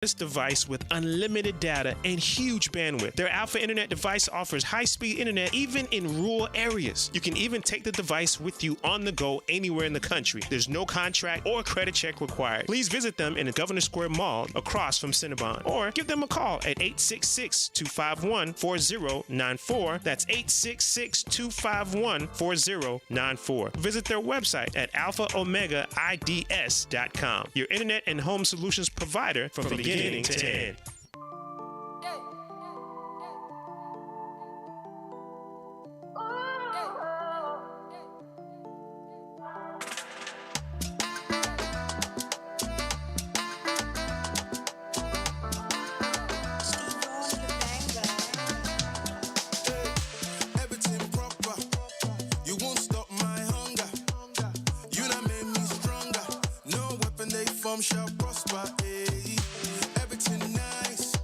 This device with unlimited data and huge bandwidth. Their Alpha Internet device offers high-speed internet even in rural areas. You can even take the device with you on the go anywhere in the country. There's no contract or credit check required. Please visit them in the Governor Square Mall across from Cinnabon, or give them a call at 866-251-4094. That's 866-251-4094. Visit their website at alphaomegaids.com. Your internet and home solutions provider from beginning to end. Shall prosper, everything nice.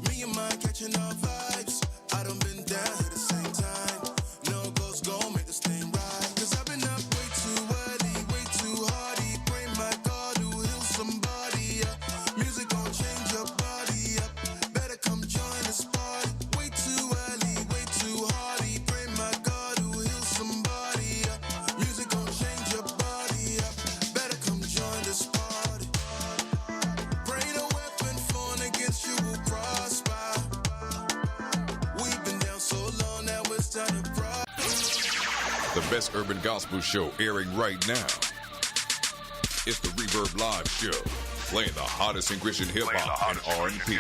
Me and mine catching our vibes. I done been down here the same time. No goes gon' make this thing right. Cause I've been up way too early, way too hardy. Pray my God who heal somebody up. Music gon' change your body up. Better come join this party. Way too early, way too hardy. Pray my God who heal somebody up. Music gon' change your body up. Better come join this party. The best urban gospel show airing right now. It's the Reverb Live Show, playing the hottest in Christian hip-hop and R&B.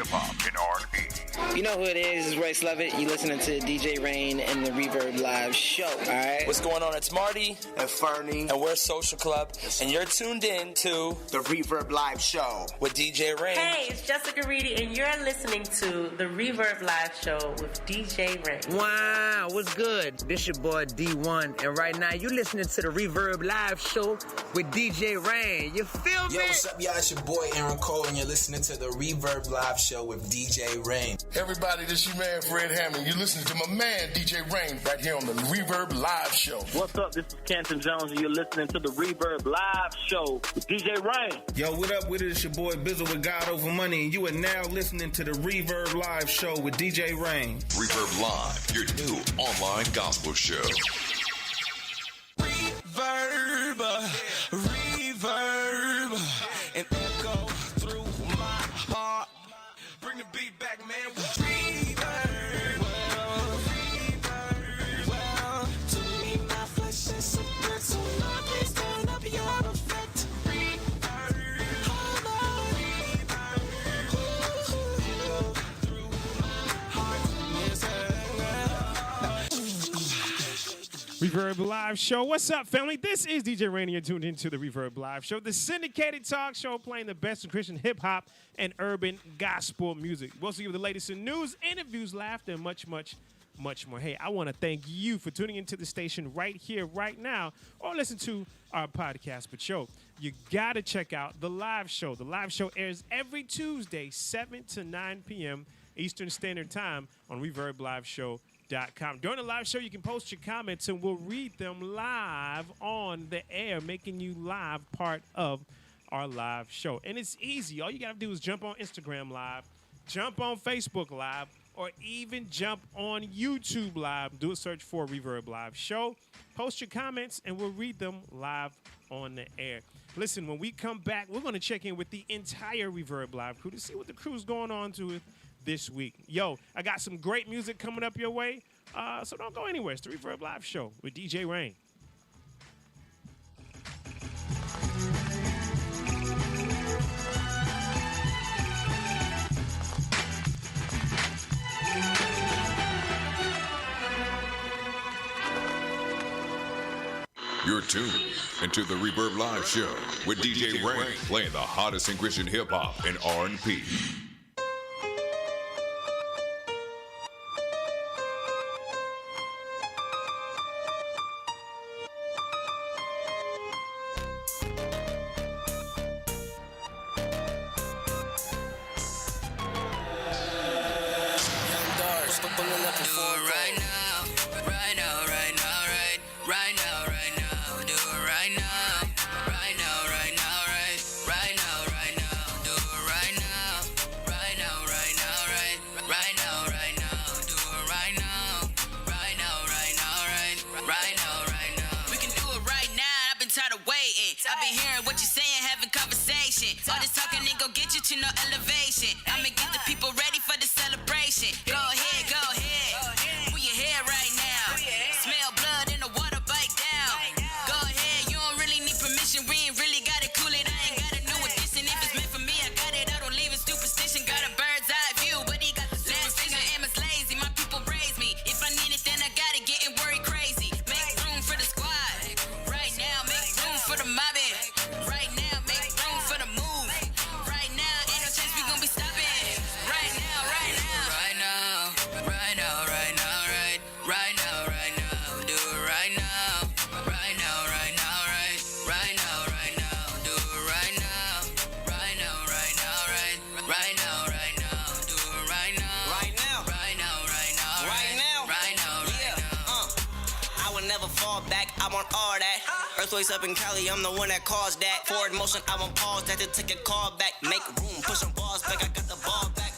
You know who it is? It's Royce Lovett. You listening to DJ Rain and the Reverb Live Show, all right? What's going on? It's Marty and Fernie. And we're Social Club. And you're tuned in to the Reverb Live Show with DJ Rain. Hey, it's Jessica Reedy, and you're listening to the Reverb Live Show with DJ Rain. Wow, what's good? This your boy D1, and right now you listening to the Reverb Live Show with DJ Rain. You feel me? Yo, what's up, y'all? It's your boy Aaron Cole, and you're listening to the Reverb Live Show with DJ Rain. Everybody, this your man Fred Hammond. You're listening to my man DJ Rain right here on the Reverb Live Show. What's up? This is Canton Jones, and you're listening to the Reverb Live Show with DJ Rain. Yo, what up with it? It's your boy Bizzle with God Over Money, and you are now listening to the Reverb Live Show with DJ Rain. Reverb Live, your new online gospel show. Reverb, reverb, and echo through my heart. Bring the beat back, man. Reverb, well, to me my flesh is so good, so Lord, please turn up your effect. Reverb, hold on, reverb, through my heart, yes, Reverb Live Show. What's up, family? This is DJ Rain, and you're tuned into the Reverb Live Show, the syndicated talk show playing the best in Christian hip-hop and urban gospel music. We'll also give you the latest in news, interviews, laughter, and much, much, much more. Hey, I want to thank you for tuning into the station right here, right now, or listen to our podcast. But, yo, you got to check out the live show. The live show airs every Tuesday, 7 to 9 p.m. Eastern Standard Time on ReverbLiveShow.com. During the live show, you can post your comments, and we'll read them live on the air, making you live part of our live show. And it's easy. All you got to do is jump on Instagram Live, jump on Facebook Live, or even jump on YouTube Live. Do a search for Reverb Live Show. Post your comments, and we'll read them live on the air. Listen, when we come back, we're going to check in with the entire Reverb Live crew to see what the crew's going on to this week. Yo, I got some great music coming up your way, so don't go anywhere. It's the Reverb Live Show with DJ Rain. You're tuned into the Reverb Live Show with DJ Rain, playing the hottest in Christian hip-hop and R&B. emotional elevation. I'ma get the people ready for the celebration. Go ahead, go ahead. Move your head right now. Smell blood in the water, bite down. Go ahead, you don't really need permission. We ain't really gotta cool it. I ain't got a new addition. If it's meant for me, I got it. I don't leave in superstition. Got a bird's eye view, but he got the last vision. Emma's lazy, my people raise me. If I need it, then I got it. Getting worried crazy. Make room for the squad. Right now, make room for the mobbing. Right now, make room for the move. Right now, ain't no chance we gon' be stopping. Right now, right now. Right now, right now, right now, right now, right now. Do it right now. Right now, right now, right now, right now. Do it right now. Right now, right now, right now, right now. Do it right now. Right now. Right now, right now, Right now. right now, right now. I will never fall back, I want all that. Earthquakes up in Cali, I'm the one that caused that. Forward motion, I won't pause that to take a call back. Make room, push some balls back, I got the ball back.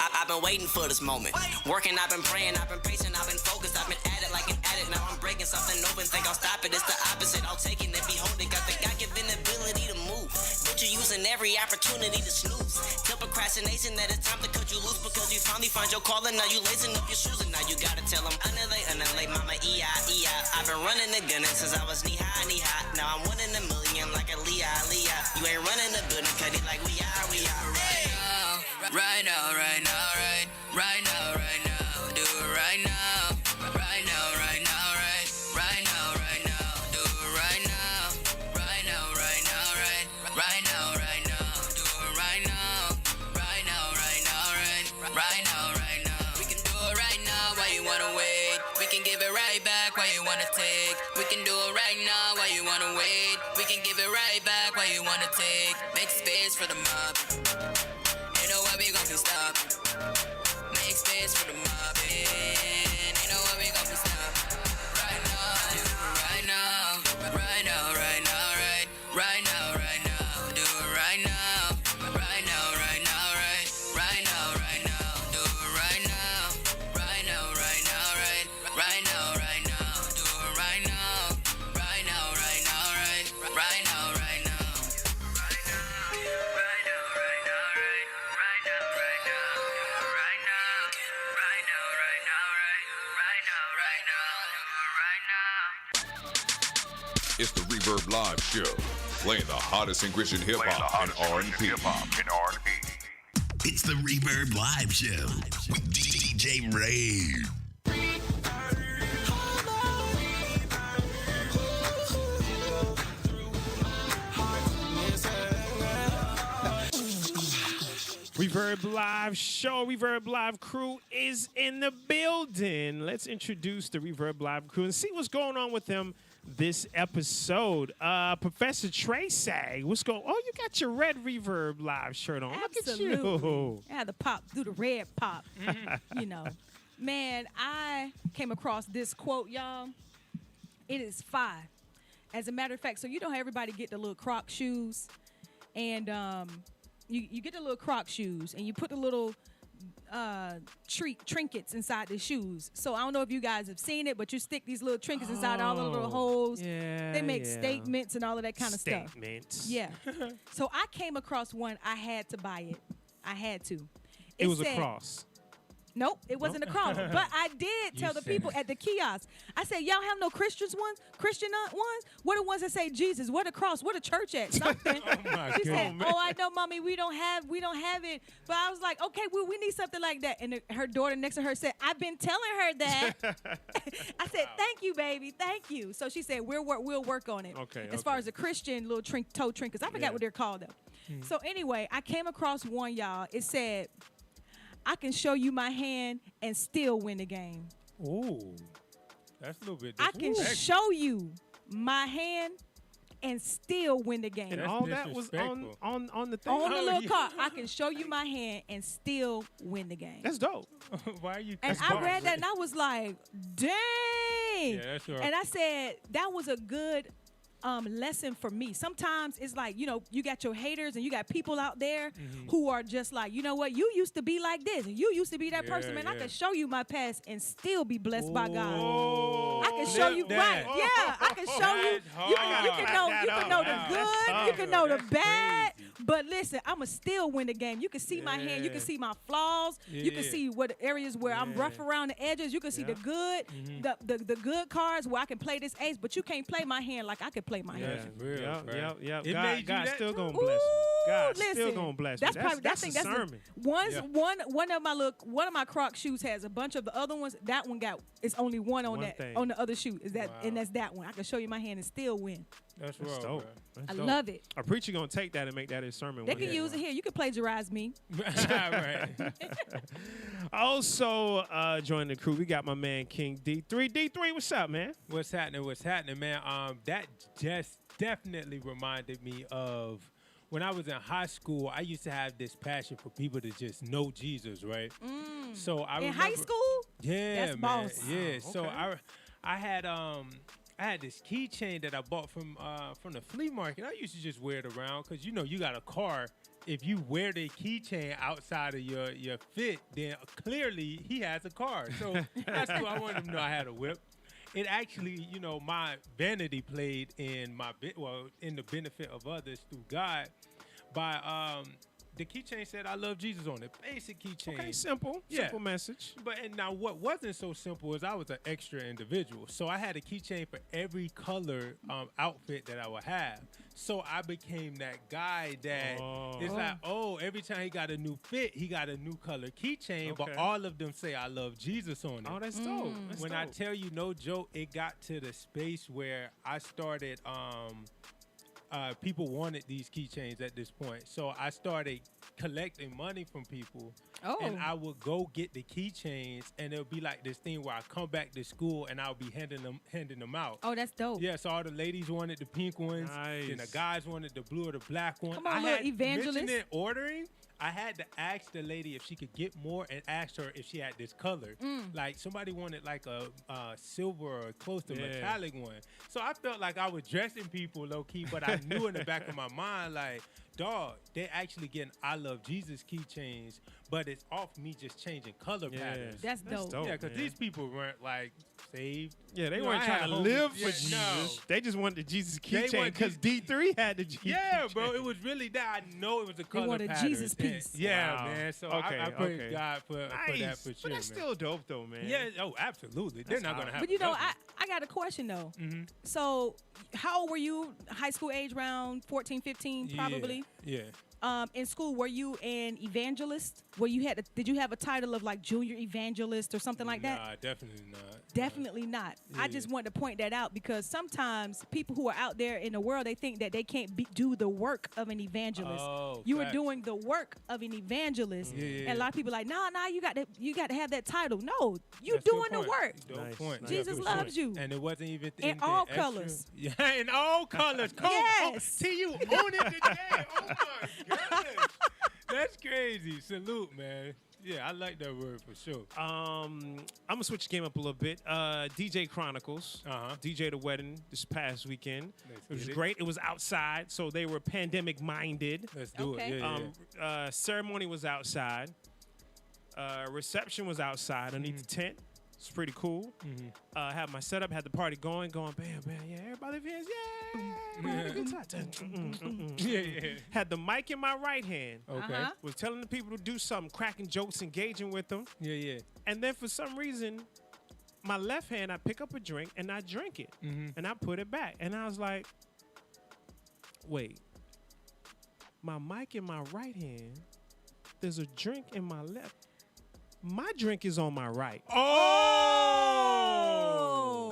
I've been waiting for this moment. Working, I've been praying, I've been patient, I've been focused, I've been at it like an addict. Now I'm breaking something open, think I'll stop it. It's the opposite, I'll take it and behold it. Got the God-given ability to move. But you're using every opportunity to snooze. Tell procrastination that it's time to cut you loose because you finally find your calling. Now you lacing up your shoes and now you gotta tell them annihilate, mama, E-I. I've been running the gun since I was knee-high. Now I'm 1 in a million like a Leah. You ain't running the building, cut it like we are. Right now, right now, right now, right now. Do it right now. Right now, right now, right now, right now. Do it right now. Right now, right now, right now, right now. Do it right now. Right now, right now, right now, right now. We can do it right now. Why you wanna wait? We can give it right back. Why you wanna take? We can do it right now. Why you wanna wait? We can give it right back. Why you wanna take? Make space for the mob. Ain't no way we gon' be stopped. Make space for the mob. Ain't no way we gon' be stopped. Right now, right now, right now, right now, right now, right now. Do it right now. Right now, right now, right now, right now. Do it right now. Right now, right now, right now, right now. Do it right now. Right now, right now, right now, right now. It's the Reverb Live Show, playing the hottest in Christian hip hop and R&B. It's the Reverb Live Show with DJ Ray. Reverb Live Show, Reverb Live Crew is in the building. Let's introduce the Reverb Live Crew and see what's going on with them this episode. Professor Tracy, what's going on? Oh, you got your red Reverb Live shirt on. Absolutely. Look at you. I had the pop, do the red pop. You know. Man, I came across this quote, y'all. It is fire. As a matter of fact, so you know how everybody get the little Croc shoes? And you get the little Croc shoes and you put the little trinkets inside the shoes. So I don't know if you guys have seen it, but you stick these little trinkets inside all the little holes. Yeah, they make statements and all of that kind of stuff. Statements. Yeah. So I came across one. I had to buy it. I had to. It was said, a cross. Nope, it wasn't a cross. But I did tell the people at the kiosk. I said, y'all have no Christian ones? What are the ones that say Jesus? What a cross? What a church at? Something. She said, oh, I know, Mommy, we don't have it. But I was like, okay, well, we need something like that. And her daughter next to her said, I've been telling her that. I said, thank you, baby. Thank you. So she said, we'll work on it. Okay. As far as the Christian little toe trinkets. I forgot what they're called, though. So anyway, I came across one, y'all. It said, I can show you my hand and still win the game. Ooh, that's a little bit I can show you my hand and still win the game. And all that was on the thing? On the little card. I can show you my hand and still win the game. That's dope. Why are you? And I read that and I was like, dang. Yeah, that's right. And I said, that was a good lesson for me. Sometimes it's like, you know, you got your haters and you got people out there who are just like, you know what, you used to be like this and you used to be that person. Man, I can show you my past and still be blessed by God. I can show you right. Yeah, I can show you. You can know the good, you can know the bad, But listen, I'ma still win the game. You can see my hand. You can see my flaws. You can see what areas where I'm rough around the edges. You can see the good, the good cards where I can play this ace. But you can't play my hand like I can play my hand. Yep. It made you God that still too? gonna bless me. God listen, still gonna bless me. That's probably that's I a think that's sermon. One of my Croc shoes has a bunch of the other ones. That one it's only one on on the other shoe. Is that and that's that one. I can show you my hand and still win. That's dope. dope. I love it. A preacher gonna take that and make that his sermon. They can use it here. You can plagiarize me. Right. Also, joining the crew, we got my man King D3. D3, what's up, man? What's happening, man? That just definitely reminded me of when I was in high school. I used to have this passion for people to just know Jesus, right? So I in high school. Yeah, that's man. boss. Yeah. Okay. So I had this keychain that I bought from the flea market. I used to just wear it around because you got a car. If you wear the keychain outside of your fit, then clearly he has a car. So that's cool. I wanted him to know I had a whip. It actually, my vanity played in in the benefit of others through God by the keychain said I love Jesus on it. Basic keychain. Okay, simple message. But now what wasn't so simple is I was an extra individual. So I had a keychain for every color outfit that I would have. So I became that guy that it's like, every time he got a new fit, he got a new color keychain, but all of them say I love Jesus on it. Oh, that's dope. When I tell you no joke, it got to the space where I started people wanted these keychains at this point. So I started collecting money from people. And I would go get the keychains, and it'll be like this thing where I come back to school and I'll be handing them out. Oh, that's dope. Yeah, so all the ladies wanted the pink ones, and the guys wanted the blue or the black one. Come on, I little had evangelist. mentioned it ordering. I had to ask the lady if she could get more and ask her if she had this color. Like somebody wanted like a silver or close to metallic one. So I felt like I was dressing people low key, but I knew in the back of my mind like, dog, they actually getting I love Jesus keychains, but it's off me just changing color patterns. That's dope. Yeah, because these people weren't like saved. Yeah, they You know, weren't I trying had to homies- live for yeah, Jesus. no. They just wanted the Jesus They keychain want because D3 had the Jesus Yeah, keychain. bro, it was really that. I know it was a color wanted pattern. Jesus piece. Yeah, Wow. man. So Okay, I praise okay. God for that Nice. for sure, But that's man. still dope, though, man. Yeah, absolutely. They're not going to have But I got a question though. So how old were you? High school age, around 14, 15, probably. Yeah. In school, were you an evangelist? Did you have a title of like junior evangelist or something like that? Nah, definitely not. Definitely not. I just wanted to point that out because sometimes people who are out there in the world, they think that they can't do the work of an evangelist. You were doing the work of an evangelist, and a lot of people are like, nah, you got to have that title. No, you That's doing your the point. work. Dope point. Jesus Yeah, loves you. And it wasn't even In anything all extra. colors. Yeah, in all colors. Come on. Yes. See you on it today. Oh my goodness. That's crazy. Salute, man. Yeah, I like that word for sure. I'm gonna switch the game up a little bit. DJ Chronicles, DJ the wedding this past weekend. It was great. It was outside, so they were pandemic minded. Let's do it. Yeah, ceremony was outside. Reception was outside underneath the tent. It's pretty cool. Had my setup, had the party going, bam, bam, yeah. Everybody fans, yeah. Had the mic in my right hand. Okay. Was telling the people to do something, cracking jokes, engaging with them. Yeah. And then for some reason, my left hand, I pick up a drink and I drink it. And I put it back. And I was like, wait. My mic in my right hand, there's a drink in my left. My drink is on my right. Oh!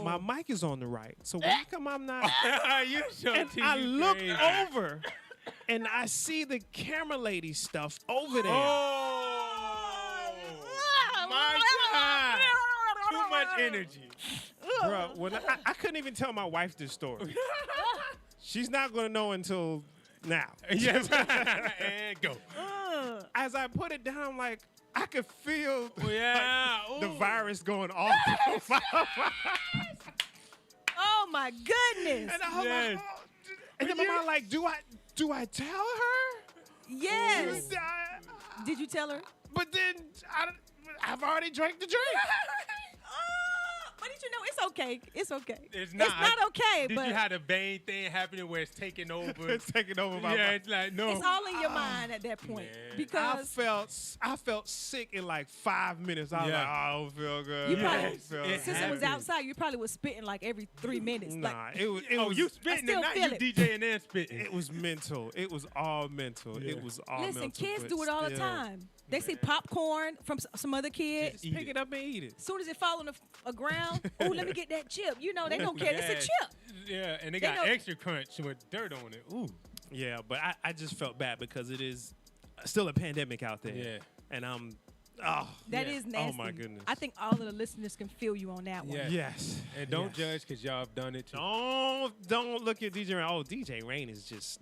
My mic is on the right. So when you come, I'm not. You so And I look over and I see the camera lady stuff over there. Oh! My God! Too much energy. Bro, when I couldn't even tell my wife this story. She's not going to know until now. Yes. And go. As I put it down, like, I could feel Yeah. the virus going off. Oh my goodness! And I was like, oh. And then my mom like, do I tell her? Yes. Did you tell her? But then I've already drank the drink. But did you know it's okay? It's okay. It's not. It's not okay. Did but you have the Bane thing happening where it's taking over? It's taking over my Yeah, mind. it's like, no. it's all in your mind at that point because I felt sick in like 5 minutes. I was like, oh, I don't feel good. you I probably, don't feel good. since it was outside, you probably was spitting like every 3 minutes. Nah, Like, it was. You spitting still and not feel you it. DJing and spitting. It was mental. It was all mental. It was all mental. listen, kids but do it all the still, time. They see popcorn from some other kids. Just pick it up and eat it. As soon as it fall on the ground, oh, let me get that chip. You know, they don't care. It's a chip. Yeah, and they They got know- extra crunch with dirt on it. Ooh. Yeah, but I just felt bad because it is still a pandemic out there. Yeah. And That is nasty. Oh my goodness. I think all of the listeners can feel you on that one. Yeah. Yes. And don't Yes. judge because y'all have done it too. Don't look at DJ Rain. Oh, DJ Rain is just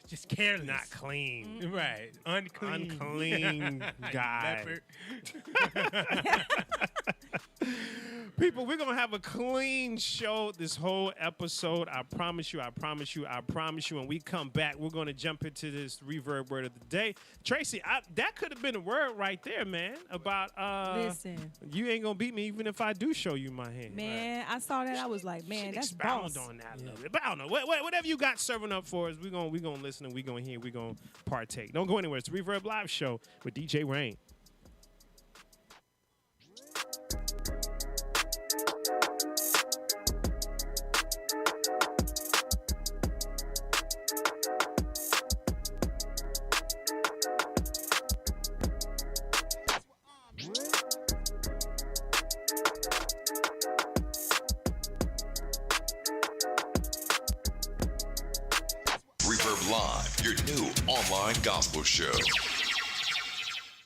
Just careless. not clean. Right. Unclean. Unclean guy. Leopard. People, we're going to have a clean show this whole episode. I promise you. When we come back, we're going to jump into this reverb word of the day. Tracy, that could have been a word right there, man, about Listen. you ain't going to beat me even if I do show you my hand. Man, I saw that. I was like, man, that's Expound boss. on that a little bit. But I don't know. Whatever you got serving up for us, we're gonna listen and we're gonna hear, we're gonna partake. Don't go anywhere. It's the Reverb Live Show with DJ Rain. Reverb Live, your new online gospel show.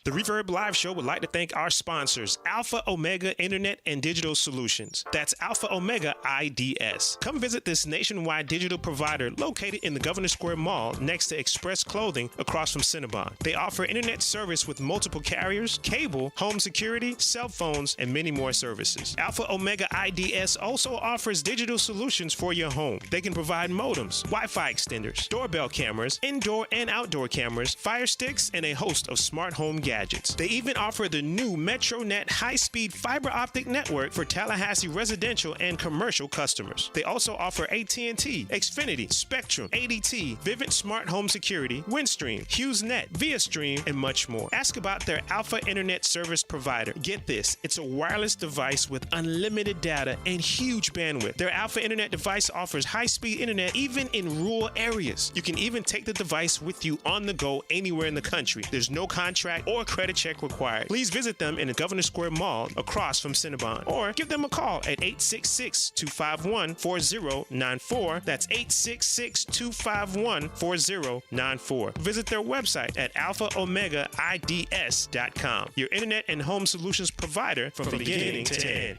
The Reverb Live Show would like to thank our sponsors, Alpha Omega Internet and Digital Solutions. That's Alpha Omega IDS. Come visit this nationwide digital provider located in the Governor Square Mall next to Express Clothing across from Cinnabon. They offer internet service with multiple carriers, cable, home security, cell phones, and many more services. Alpha Omega IDS also offers digital solutions for your home. They can provide modems, Wi-Fi extenders, doorbell cameras, indoor and outdoor cameras, fire sticks, and a host of smart home gadgets. They even offer the new MetroNet high-speed fiber optic network for Tallahassee residential and commercial customers. They also offer AT&T, Xfinity, Spectrum, ADT, Vivint Smart Home Security, Windstream, HughesNet, ViaStream, and much more. Ask about their Alpha Internet Service provider. Get this, it's a wireless device with unlimited data and huge bandwidth. Their Alpha Internet device offers high-speed internet even in rural areas. You can even take the device with you on the go anywhere in the country. There's no contract or credit check required. Please visit them in the Governor Square Mall across from Cinnabon or give them a call at 866-251-4094. That's 866-251-4094. Visit their website at alphaomegaids.com. Your internet and home solutions provider from beginning to end.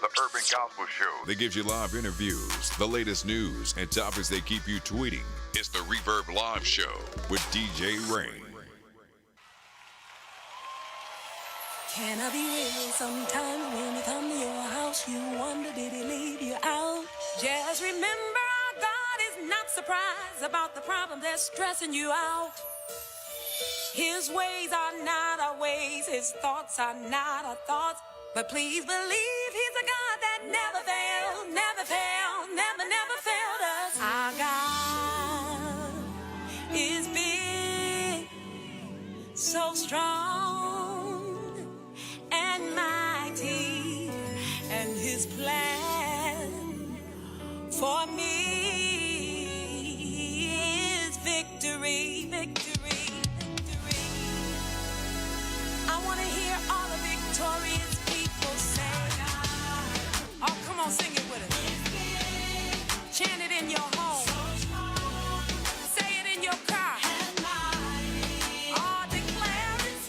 The Urban Gospel Show that gives you live interviews, the latest news, and topics that keep you tweeting. It's the Reverb Live Show with DJ Rain. Can I be real? Sometimes when you come to your house, you wonder, did he leave you out? Just remember, our God is not surprised about the problem that's stressing you out. His ways are not our ways, his thoughts are not our thoughts. But please believe he's a God that never failed, never failed, never failed us. Our God is big, so strong and mighty, and his plan for me is victory, victory, victory. I want to hear all the victorious people say, oh, come on, sing it with us. Chant it in your home. Say it in your car. Oh, declare it.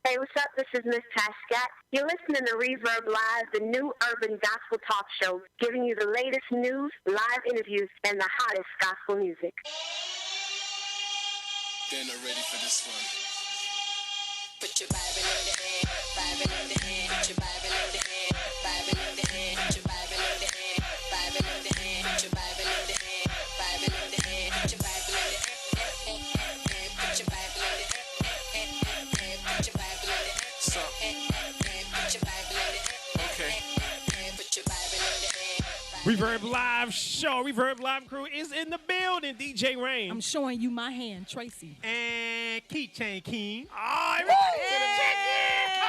Hey, what's up? This is Miss Tascat. You're listening to Reverb Live, the new urban gospel talk show, giving you the latest news, live interviews, and the hottest gospel music. They're not ready for this one. Put your Bible in the air, Bible in the air, put your Bible in the air, Bible in the air, put your Bible in the air, Bible in the air, put your Bible in the air, Bible in the air, put your Bible in the air, put your Bible in the air, put your Bible in the air, So, put your Bible in the air, okay. put your Bible in the air. Reverb Live Show. Reverb Live Crew is in the building. DJ Rain. I'm showing you my hand, Tracy. And Keychain King. Oh, everybody get a check I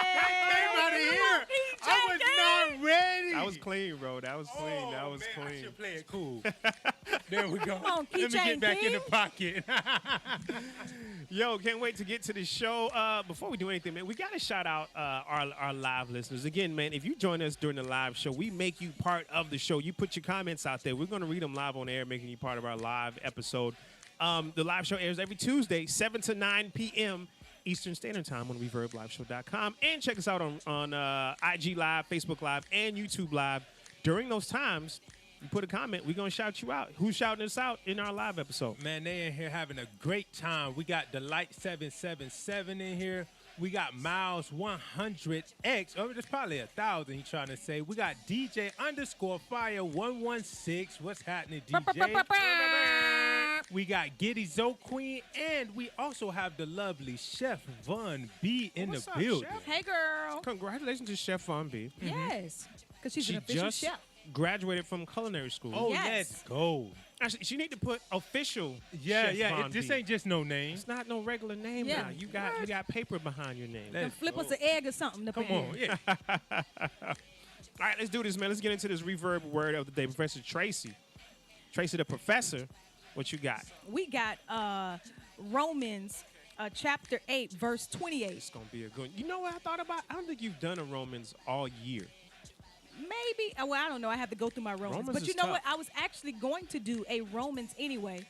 came out of here. I was not ready. That was clean, bro. That was clean. That was man, I clean. should play it cool. There we go. Come on, Let me Keychain get back in King. the pocket. Yo, can't wait to get to the show. Before we do anything, man, we got to shout out our live listeners. Again, man, if you join us during the live show, we make you part of the show. You put your comments out there. We're going to read them live on air, making you part of our live episode. The live show airs every Tuesday, 7 to 9 p.m. Eastern Standard Time on ReverbLiveShow.com. And check us out on IG Live, Facebook Live, and YouTube Live. During those times, you put a comment, we're going to shout you out. Who's shouting us out in our live episode? Man, they in here having a great time. We got Delight 777 in here. We got Miles 100X. Oh, there's probably 1,000 he's trying to say. We got DJ _Fire 116. What's happening, DJ? We got Giddy Zoe Queen, and we also have the lovely Chef Von B in What's the up, building. Chef? Hey, girl. Congratulations to Chef Von B. Yes, because she's She an official just chef. graduated from culinary school. Oh, Yes. let's go. Actually, she need to put official. Yeah, Chef yeah. Von This B. ain't just no name. It's not no regular name Yeah. now. You got paper behind your name. Let's Flip go. us an egg or something. To Come put in. on, yeah. All right, let's do this, man. Let's get into this reverb word of the day. Professor Tracy. Tracy the professor, what you got? We got Romans chapter 8, verse 28. It's going to be a good. You know what I thought about? I don't think you've done a Romans all year. Maybe. Well, I don't know. I have to go through my Romans. Romans But you is know tough. what? I was actually going to do a Romans anyway.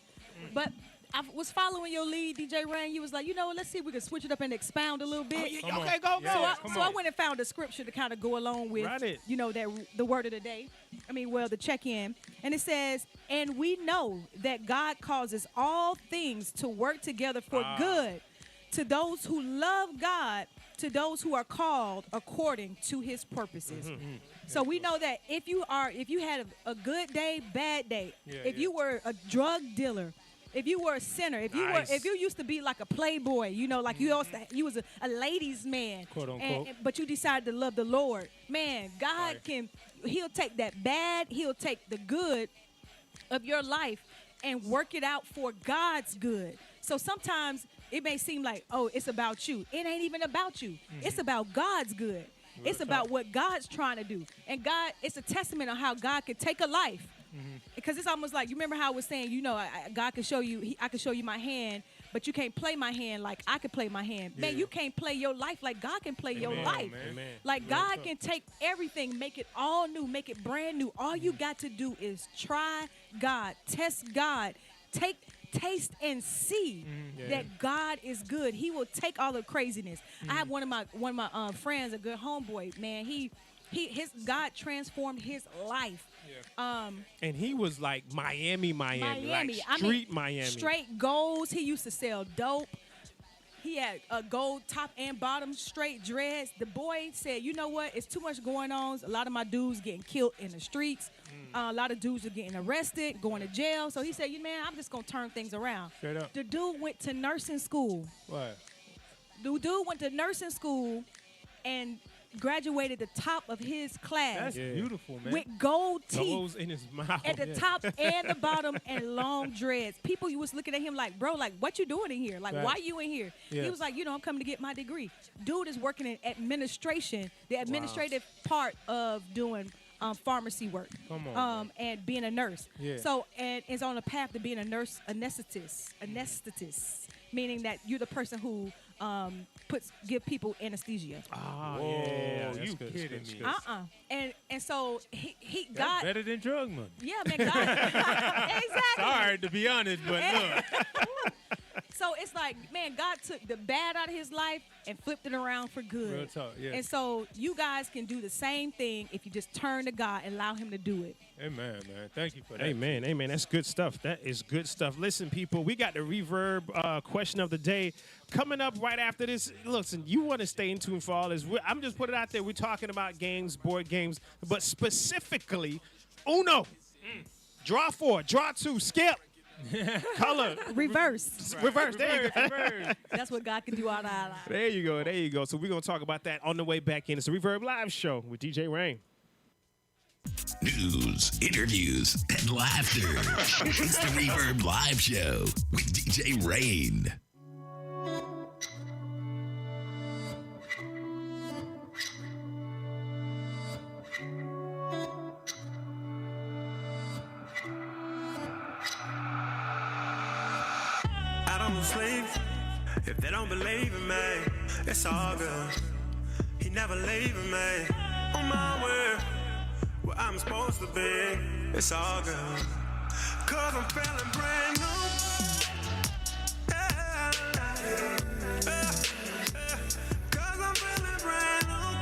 But I was following your lead, DJ Rain. You was like, you know what? Let's see if we can switch it up and expound a little bit. Come on. Okay, go, So, go. I went and found a scripture to kind of go along with, Run it. you know, that the word of the day. The check-in. And it says, and we know that God causes all things to work together for good to those who love God, to those who are called according to his purposes. So we know that if you had a good day, bad day, if you were a drug dealer, if you were a sinner, if you used to be like a playboy, you know, like you was a ladies' man, Quote, unquote. but you decided to love the Lord, man, God he'll take that bad, he'll take the good of your life and work it out for God's good. So sometimes it may seem like, oh, it's about you. It ain't even about you. It's about God's good. It's about what God's trying to do. And God, it's a testament on how God can take a life. Because it's almost like, you remember how I was saying, you know, God can show you, I can show you my hand, but you can't play my hand like I can play my hand. Man, you can't play your life like God can play your life. Amen. Like God can take everything, make it all new, make it brand new. All you got to do is try God, test God, taste and see that God is good. He will take all the craziness. I have one of my friends, a good homeboy, man. His God transformed his life. And he was like Miami, like Miami. Straight goals. He used to sell dope. He had a gold top and bottom, straight dreads. The boy said, you know what? It's too much going on. A lot of my dudes getting killed in the streets. A lot of dudes are getting arrested, going to jail. So he said, man, I'm just going to turn things around. Straight up. The dude went to nursing school. What? The dude went to nursing school and graduated the top of his class. That's beautiful, man. With gold What teeth was in his mouth? at the top and the bottom and long dreads. People, you was looking at him like, bro, like, what you doing in here? Like, Right. why you in here? Yeah. He was like, you know, I'm coming to get my degree. Dude is working in administration, the administrative part of doing pharmacy work. Come on, and being a nurse. Yeah. So, and is on a path to being a nurse anesthetist, meaning that you're the person who give people anesthesia. Oh, Whoa, yeah. That's you good, kidding that's me. good. And so he That's got better than drug money. yeah, man, God exactly. Sorry to be honest, but look. so it's like, man, God took the bad out of his life and flipped it around for good. Real talk, yeah. And so you guys can do the same thing if you just turn to God and allow him to do it. Amen, man. Thank you for that. Amen, amen. That's good stuff. That is good stuff. Listen, people, we got the Reverb question of the day coming up right after this. Listen, you want to stay in tune for all this. I'm just putting it out there. We're talking about games, board games, but specifically Uno. Draw 4, draw 2, skip. Color. Reverse. Reverse. There you go. That's what God can do out of our lives. There you go. There you go. So we're going to talk about that on the way back in. It's the Reverb Live Show with DJ Rain. News, interviews, and laughter. It's the Reverb Live Show with DJ Rain. Sleep. If they don't believe in me, it's all good. He never leaving me on my way where I'm supposed to be. It's all good. Cause I'm feeling brand new. Yeah, yeah, yeah. Cause I'm feeling brand new.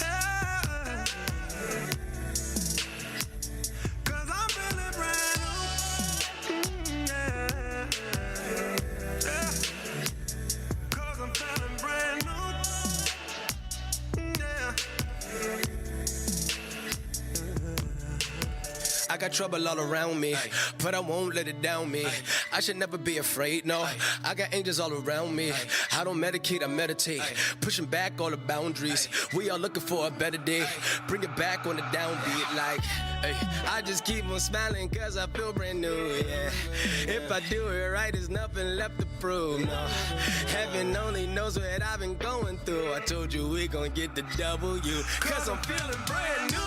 Yeah, cause I'm feeling brand new. Yeah. I'm feeling brand new. Yeah. I got trouble all around me, but I won't let it down me. I should never be afraid, no. I got angels all around me. I don't medicate, I meditate. Pushing back all the boundaries. We are looking for a better day. Bring it back on the downbeat, like, hey, I just keep on smiling cause I feel brand new, yeah. If I do it right, there's nothing left to prove, no. Heaven only knows what I've been going through. I told you we gon' get the W, cause I'm feeling brand new.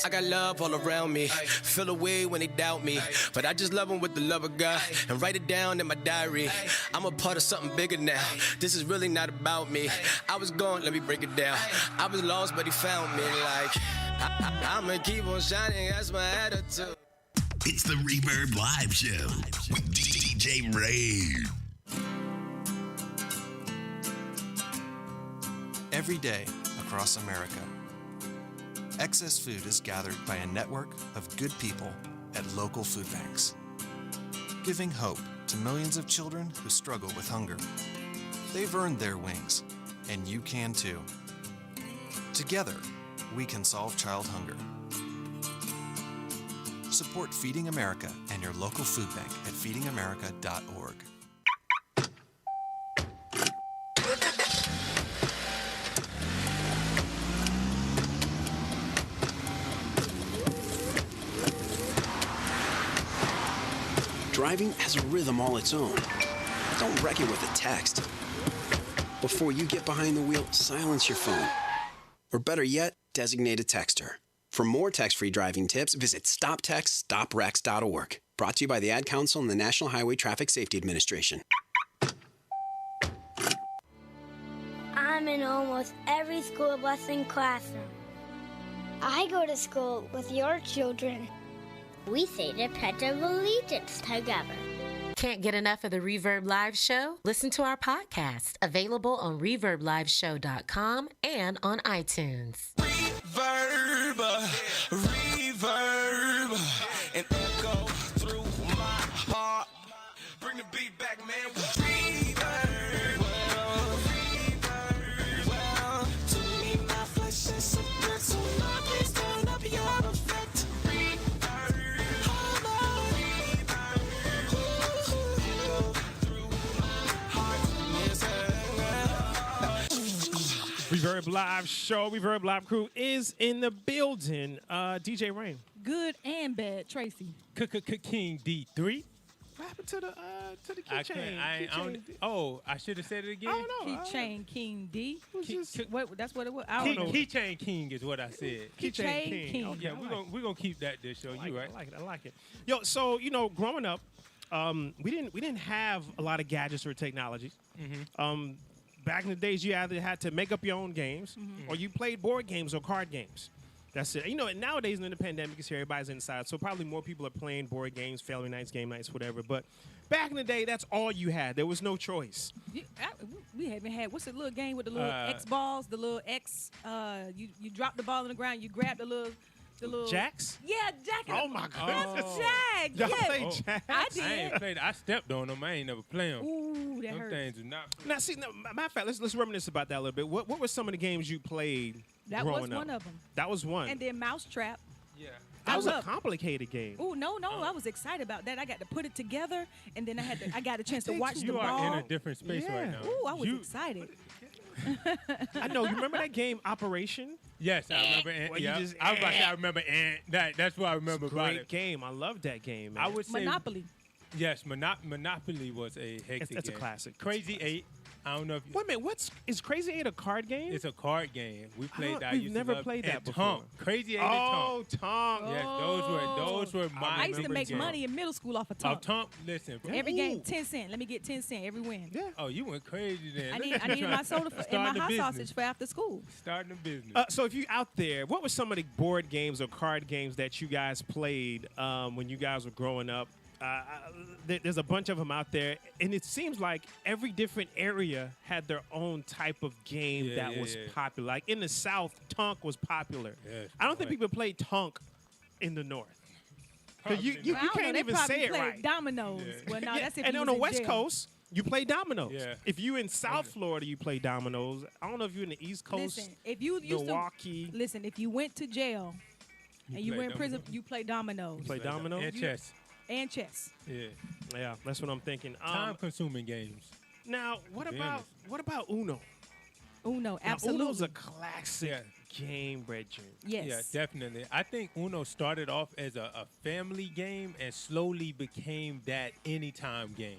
I got love all around me. Feel away when they doubt me. But I just love them with the love of God. And write it down in my diary. I'm a part of something bigger now. This is really not about me. I was gone, let me break it down. I was lost, but he found me. Like, I'ma keep on shining, that's my attitude. It's the Reverb Live Show with DJ Rain. Every day across America, excess food is gathered by a network of good people at local food banks, giving hope to millions of children who struggle with hunger. They've earned their wings, and you can too. Together, we can solve child hunger. Support Feeding America and your local food bank at feedingamerica.org. Driving has a rhythm all its own. Don't wreck it with a text. Before you get behind the wheel, silence your phone. Or better yet, designate a texter. For more text-free driving tips, visit stoptextstoprex.org. Brought to you by the Ad Council and the National Highway Traffic Safety Administration. I'm in almost every school bus and classroom. I go to school with your children. We say the Pledge of Allegiance together. Can't get enough of the Reverb Live Show? Listen to our podcast, available on reverbliveshow.com and on iTunes. Reverb, reverb, and echo through my heart. Bring the beat back, man. Reverb, well, to me, my flesh is so good, so Lord, please turn up your effect. Reverb Live Show, Reverb Live Crew is in the building. DJ Rain. Good and bad, Tracy. King D3. What happened to the I keychain? I should have said it again. I don't know. Keychain King D. That's what it was. I don't know. Keychain King is what I said. Keychain King. Yeah, we're gonna keep that this show. You right? I like it. Yo, so growing up, we didn't have a lot of gadgets or technology. Back in the days, you either had to make up your own games or you played board games or card games. That's it. And nowadays in the pandemic, it's here, everybody's inside, so probably more people are playing board games, family nights, game nights, whatever. But back in the day, that's all you had. There was no choice. We haven't had, what's the little game with the little X balls, the little X, you drop the ball on the ground, you grab the little Jacks? Yeah, Jack. Oh my goodness. That's Jack. Y'all Yeah. play Jacks? I did. I ain't played. I stepped on them. I ain't never played them. Ooh, that them hurts. things are not. Now, see, matter of fact, let's reminisce about that a little bit. What were some of the games you played That growing was up? one of them. That was one. And then Mousetrap. Yeah. That was a complicated game. Oh no, I was excited about that. I got to put it together, and then I got a chance to watch the You ball. are in a different space right now. Ooh, I was excited. I know. You remember that game, Operation? Yes, I remember. Where you Yeah. just- I was about to say I remember. That's what I remember about Great it. game. I love that game, man. I would say Monopoly. Yes, Monopoly was a hectic That's a game. classic. Crazy 8. I don't know if you. Wait a minute. Is Crazy 8 a card game? It's a card game. We played that. I We've used to never love- played that and before. Tonk. Crazy 8 Oh, and Tonk. Tonk. Yes, those were my. I used to remembered make games. money in middle school off of Tonk. Tonk, listen. Every game, 10 cents. Let me get 10 cents every win. Yeah. Oh, you went crazy then. I Look need at you my soda and starting my a hot business. sausage for after school. Starting a business. So if you out there, what were some of the board games or card games that you guys played when you guys were growing up? There's a bunch of them out there, and it seems like every different area had their own type of game that was popular. Like in the South, Tonk was popular. Yes, I don't think people play Tonk in the North. 'Cause you I don't know, can't they even probably say it played right. Dominoes. Well, no, that's if and you on was the in West jail. Coast, you play dominoes. Yeah. If you in South Florida, you play dominoes. I don't know if you're in the East Coast, Listen, if you used Milwaukee. to listen, if you went to jail and you play were in prison, dominoes. you play dominoes Play dominoes? And chess. and chess. Yeah. Yeah, that's what I'm thinking. Time-consuming games. Now, what To be about honest. what about Uno? Uno, Now, absolutely. Uno's a classic game, Brethren. Yes. Yeah, definitely. I think Uno started off as a family game and slowly became that anytime game.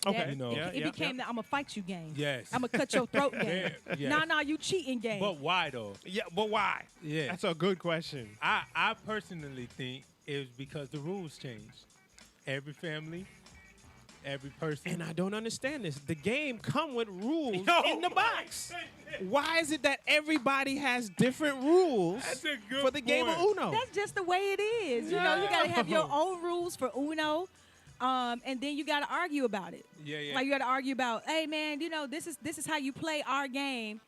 Okay. You know, It became the I'm gonna fight you game. Yes. I'm gonna cut your throat game. Yeah, yes. No, you cheating game. But why though? Yeah, but why? Yeah. That's a good question. I personally think it was because the rules changed. Every family, every person. And I don't understand this. The game come with rules Yo, in the box. Why is it that everybody has different rules That's a good for the game of point. Uno? That's just the way it is. You know, you gotta have your own rules for Uno. And then you got to argue about it. Yeah, yeah. Like you got to argue about, hey man, this is how you play our game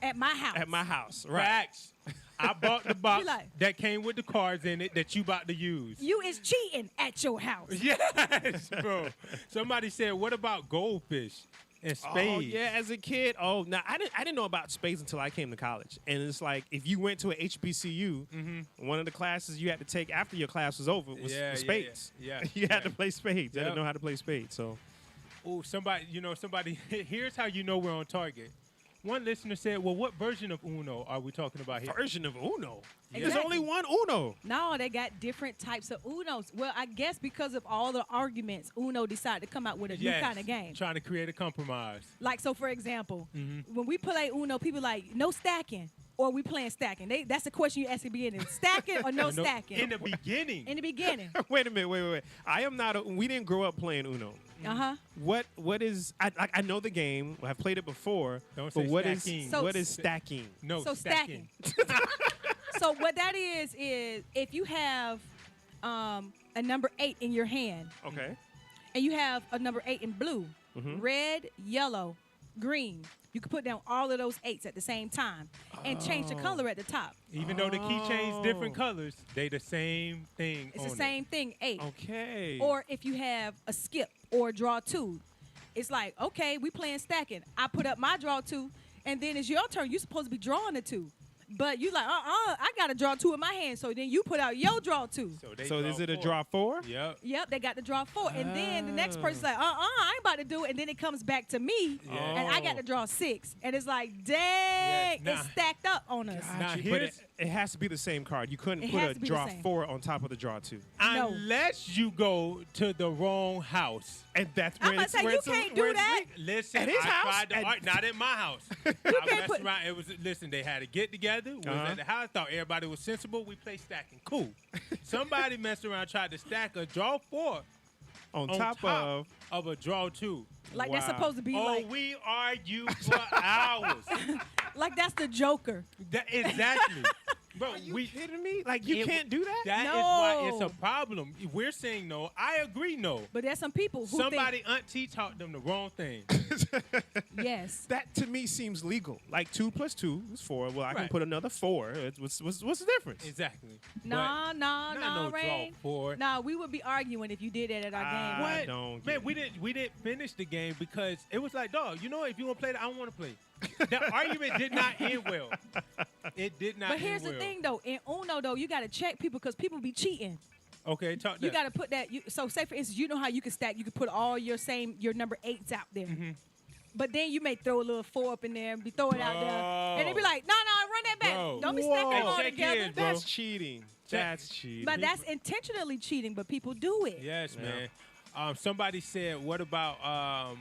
at my house. At my house, right? Facts. I bought the box like- that came with the cards in it that you about to use. You is cheating at your house. Yes, bro. Somebody said, "What about goldfish and spades?" Oh yeah, as a kid. Oh, now I didn't know about spades until I came to college. And it's like if you went to a HBCU, one of the classes you had to take after your class was over was spades. Yeah. You had to play spades. I Yep. didn't know how to play spades. So Oh, somebody. Here's how you know we're on target. One listener said, "Well, what version of Uno are we talking about here?" version of Uno. Yeah. There's only one Uno. No, they got different types of Unos. Well, I guess because of all the arguments, Uno decided to come out with a new Yes. kind of game. Trying to create a compromise. Like, so for example, Mm-hmm. when we play Uno, people like, no stacking, or we playing stacking. That's the question you ask at the beginning. Stacking or no stacking? In the beginning. In the beginning. Wait a minute. Wait. I am not. We didn't grow up playing Uno. Uh-huh. What is? I know the game. I've played it before. Don't but say what is? stacking. So- What is stacking? No, So stacking. So what that is if you have a number 8 in your hand, Okay. and you have a number 8 in blue, Mhm. red, yellow, green, you can put down all of those 8s at the same time and change the color at the top. Even though the keychain's different colors, they the same thing. It's on the same thing, 8. Okay. Or if you have a skip or a draw 2, it's like, okay, we playing stacking. I put up my draw 2, and then it's your turn. You're supposed to be drawing the 2. But you like, I got to draw 2 in my hand. So then you put out your draw 2. So is it a draw 4? Yep. Yep, they got to draw 4. And then the next person's like, I ain't about to do it. And then it comes back to me, and I got to draw 6. And it's like, dang, Yes. it's stacked up on us. Now But here's It has to be the same card. You couldn't It put has a to be the draw same. 4 on top of the draw 2. No. Unless you go to the wrong house. And that's I'm where gonna it's say where you it's can't where do it's that. legal. Listen, At his I house? tried to not at my house. I messed put- around. It was listen. They had to get together. We was Uh-huh. at the house. Thought everybody was sensible. We played stacking. Cool. Somebody messed around, tried to stack a draw 4 On top of a draw 2. Like that's supposed to be Oh, like we argued for hours. like that's the Joker. Exactly. Bro, Are you kidding me? Like, you can't do that? That is why it's a problem. We're saying no. I agree no. But there's some people who Somebody auntie taught them the wrong thing. think yes. That to me seems legal. Like 2 + 2 is 4. Well, I can Right. put another 4. What's the difference? Exactly. Nah, Not no Rain. draw 4. Nah, we would be arguing if you did that at our game. I What? don't Man, get we didn't finish the game because it was like, dog, you know what? If you want to play that, I don't want to play. That argument did not end well. It did not But here's end the well. thing, though. In Uno, though, you got to check people because people be cheating. Okay, talk You that. got to put that. So, say for instance, you know how you can stack. You can put all your number 8s out there. Mm-hmm. But then you may throw a little 4 up in there and throw it out there, and they be like, "No, run that back. Bro. Don't be stacking them all Check together." his, bro. That's cheating. That's cheating. But that's intentionally cheating. But people do it. Yes, man. Somebody said, what about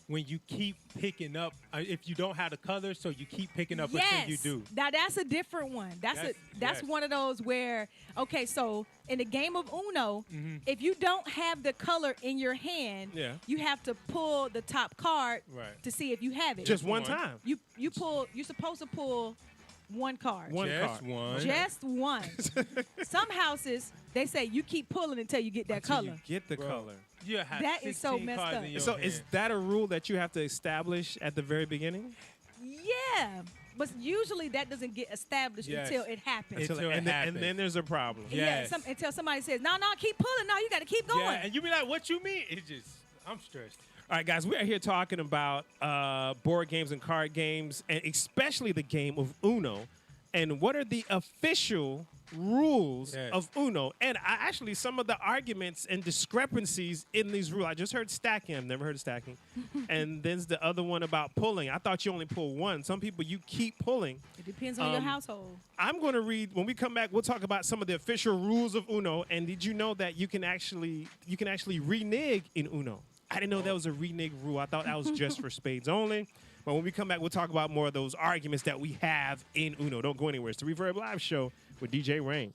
when you keep picking up, if you don't have the color, so you keep picking up until you do? Now that's a different one. That's yes. one of those where, okay, so in the game of Uno, if you don't have the color in your hand, Yeah. you have to pull the top card Right. to see if you have it. Just one time. You're supposed to pull one card. One Just card. one. Just one. Some houses, they say you keep pulling until you get that Until color. you get the Bro. color. You have That is so 16 messed cards up. in your So hand. is that a rule that you have to establish at the very beginning? Yeah. But usually that doesn't get established Yes. until it happens. Until it and happens. then there's a problem. Yes. Until somebody says, no, keep pulling. No, you got to keep going. Yeah, and you be like, what you mean? It's just, I'm stressed. All right, guys, we are here talking about board games and card games, and especially the game of Uno. And what are the official rules Yes. of Uno? And actually, some of the arguments and discrepancies in these rules. I just heard stacking. I've never heard of stacking. And there's the other one about pulling. I thought you only pull one. Some people, you keep pulling. It depends on your household. I'm going to read, when we come back, we'll talk about some of the official rules of Uno. And did you know that you can actually renege in Uno? I didn't know that was a renege rule. I thought that was just for spades only. But when we come back, we'll talk about more of those arguments that we have in Uno. Don't go anywhere. It's the Reverb Live Show with DJ Rain.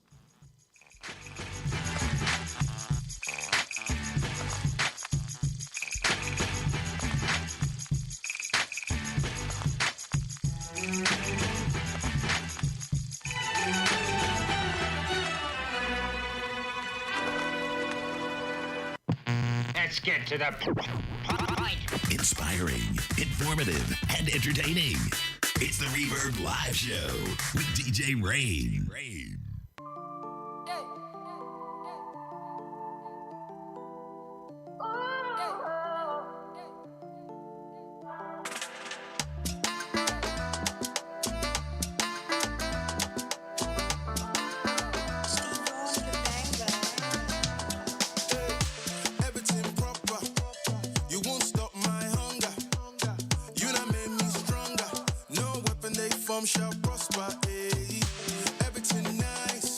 Let's get to the point. Inspiring, informative, and entertaining. It's the Reverb Live Show with DJ Rain. Everything proper. You won't stop my hunger. You done made me stronger. No weapon they form shall prosper. Everything nice.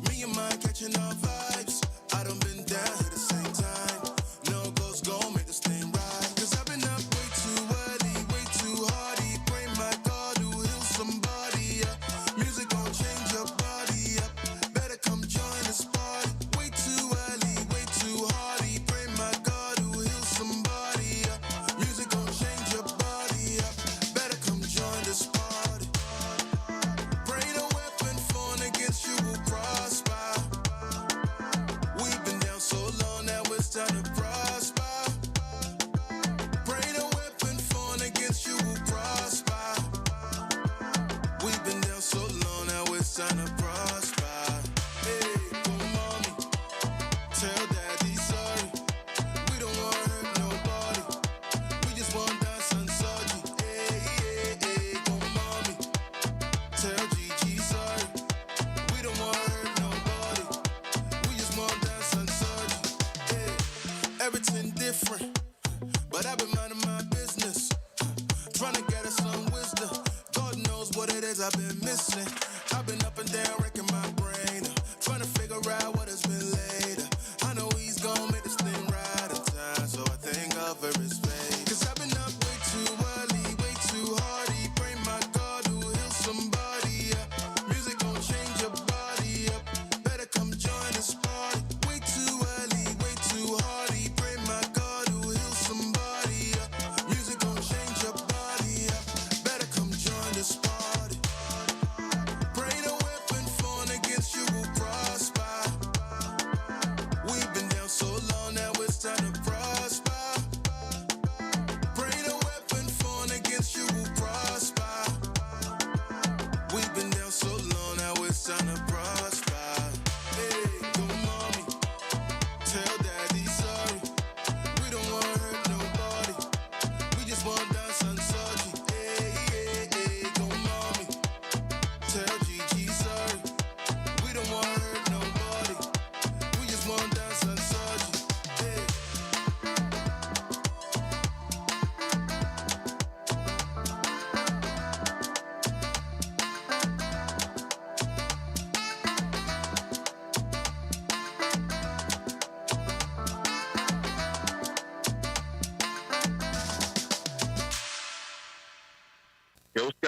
Me and mine catching our vibes. I done been down here the same time. No goes gon' make this thing right. 'Cause I've been up way too early, way too hardy. Pray my God who heal somebody. Music gon' change your body up. Better come join this party. Way too early, way too hardy. Pray my God who heal somebody. Music gon' change your body up. Better come join this party. Pray no weapon formed against you will prosper. We've been down so long now it's time to prosper. Pray no weapon formed against you will prosper. We've been down so long now it's time to prosper. Hey, go mommy, tell daddy sorry. We don't want to hurt nobody. We just want dance and sorry. Hey, go mommy, tell Gigi sorry. We don't want to hurt nobody. We just want dance and sorry. Hey, everything different, but I've been minding my business. Trying to get us some wisdom. God knows what it is I've been missing. I've been up and down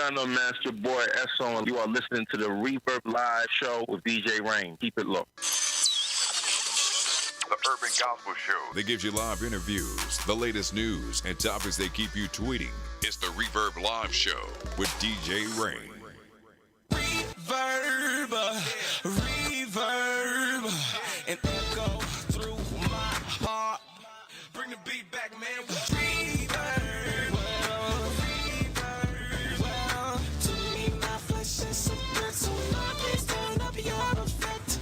y'all know, man, it's your boy S.O. and you are listening to the Reverb Live Show with DJ Rain. Keep it low. The Urban Gospel Show that gives you live interviews, the latest news, and topics that keep you tweeting. It's the Reverb Live Show with DJ Rain. Reverb, reverb, and echo through my heart. Bring the beat back, man. Reverb, well, to me, my flesh is so good, so Lord, please turn up your effect.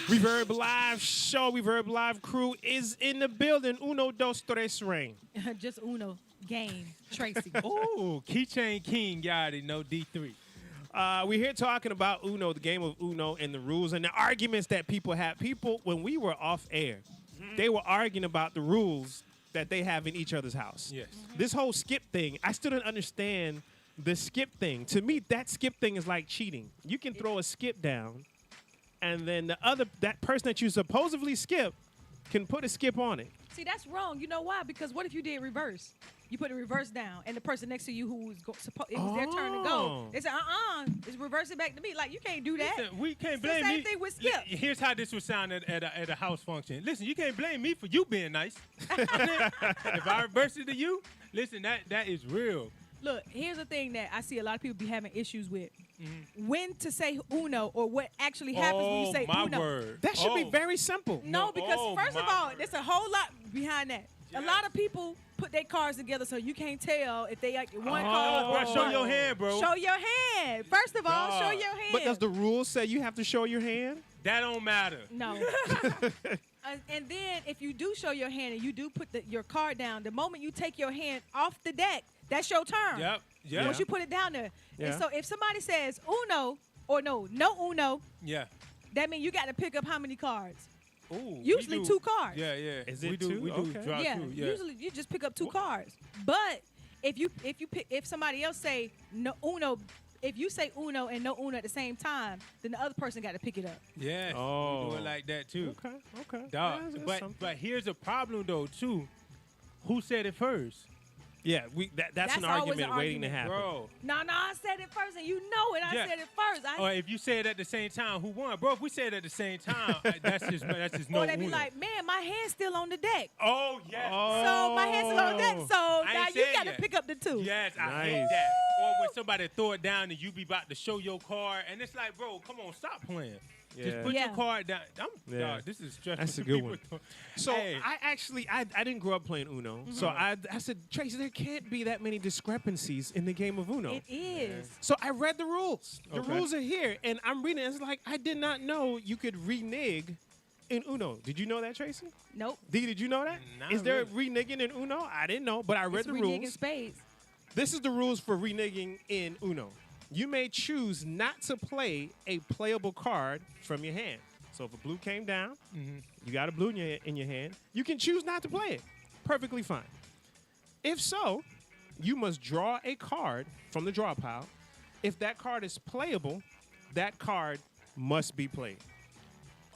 Reverb Live Show, Reverb Live Crew is in the building. Uno, dos, tres, Rain. Just Uno. Game. Tracy. Ooh, Keychain King, you already know D3. We're here talking about Uno, the game of Uno, and the rules and the arguments that people have. People, when we were off air, they were arguing about the rules that they have in each other's house. Yes. This whole skip thing, I still don't understand the skip thing. To me, that skip thing is like cheating. You can throw a skip down, and then that person that you supposedly skip can put a skip on it. See, that's wrong. You know why? Because what if you did reverse? You put a reverse down, and the person next to you who was it was their turn to go. They said, it's reverse it back to me. Like, you can't do that. Listen, we can't It's blame the same me. thing with skip. Here's how this would sound at a house function. Listen, you can't blame me for you being nice. If I reverse it to you, listen, that is real. Look, here's the thing that I see a lot of people be having issues with. When to say Uno or what actually happens when you say my Uno. Word. That should be very simple. No, because first of my all, there's a whole lot behind that. A lot of people put their cards together so you can't tell if they like one card. Bro, show your hand, bro. Show your hand. First of all, show your hand. But does the rule say you have to show your hand? That don't matter. No. And then if you do show your hand and you do put your card down, the moment you take your hand off the deck, that's your turn. Yep. Once you put it down there. Yeah. And so if somebody says Uno or no Uno, Yeah. that means you got to pick up how many cards? Ooh, Usually 2 cards. Yeah, yeah. Is it we do, two? We do Okay. draw Yeah, 2. Yeah. usually you just pick up 2 cards. But if somebody else say no Uno, if you say Uno and no Uno at the same time, then the other person got to pick it up. Yes. Oh. We do it like that too. Okay. Dog. That's But here's a problem though too. Who said it first? Yeah, that's an always argument an waiting to argument. happen. Bro. No, I said it first, and you know it. I Yeah. said it first. Or if you say it at the same time, who won? Bro, if we say it at the same time, that's just no Or they be Uno. like, man, my hand's still on the deck. Oh, yes. So my hand's still on the deck. So I now ain't you said got to yet. pick up the 2. Yes, I hate Nice. that. Or when somebody throw it down and you be about to show your card, and it's like, bro, come on, stop playing. Yeah. Just put Yeah. your card down. Yeah. Dog, this is stressful. That's a for good people. one. So Hey. I didn't grow up playing Uno. So I said, Tracy, there can't be that many discrepancies in the game of Uno. It is. So I read the rules. The Okay. rules are here, and I'm reading it. It's like, I did not know you could renege in Uno. Did you know that, Tracy? Nope. D, did you know that? Not Is there reneging in Uno? I didn't know, but I read It's the reneging rules. spades. This is the rules for reneging in Uno. You may choose not to play a playable card from your hand. So if a blue came down, you got a blue in your hand, you can choose not to play it. Perfectly fine. If so, you must draw a card from the draw pile. If that card is playable, that card must be played.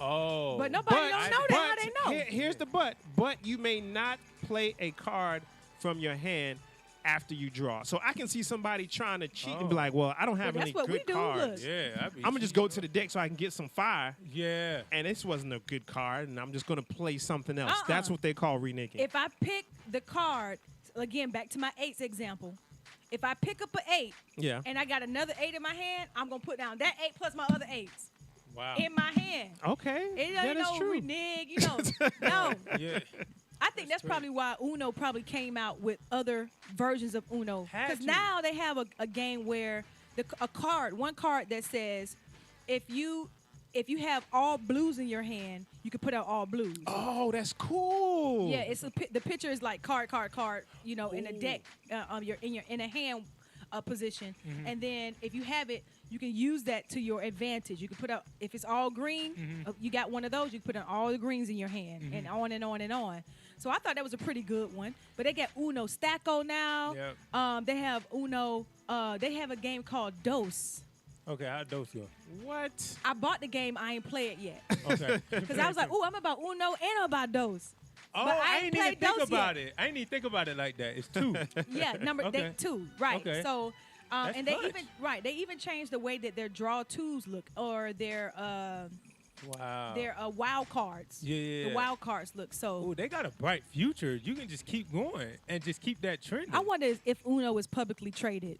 Oh. But nobody don't know that. How they know? Here's the but. But you may not play a card from your hand after you draw. So I can see somebody trying to cheat and be like, well, I don't have But any that's what we good do, cards. look. Yeah. I'm going to just go to the deck so I can get some fire. Yeah. And this wasn't a good card, and I'm just going to play something else. Uh-uh. That's what they call reneging. If I pick the card, again, back to my 8s example. If I pick up an 8 Yeah. and I got another 8 in my hand, I'm going to put down that 8 plus my other 8s Wow. in my hand. Okay. It that ain't is no true. renege, you know. No. Yeah. I think that's probably why Uno probably came out with other versions of Uno. Had Because to. now they have a game where one card that says if you have all blues in your hand, you can put out all blues. Oh, that's cool. Yeah, the picture is like card, you know, in a deck, in a hand position, and then if you have it, you can use that to your advantage. You can put out if it's all green, you got one of those. You can put out all the greens in your hand, and on and on and on. So I thought that was a pretty good one. But they got Uno Stacko now. Yep. They have Uno. They have a game called Dos. Okay, how'd those go? What? I bought the game. I ain't play it yet. Okay. Because I was like, I'm about Uno and I'm about Dos. Oh, but I ain't even played think Dos about yet. it. I ain't even think about it like that. It's 2. Yeah, Okay. 2, right. Okay. So, That's and they clutch. they even changed the way that their draw 2s look, or their wild cards. Yeah. The wild cards look so. Ooh, they got a bright future. You can just keep going and just keep that trend. I wonder if Uno is publicly traded.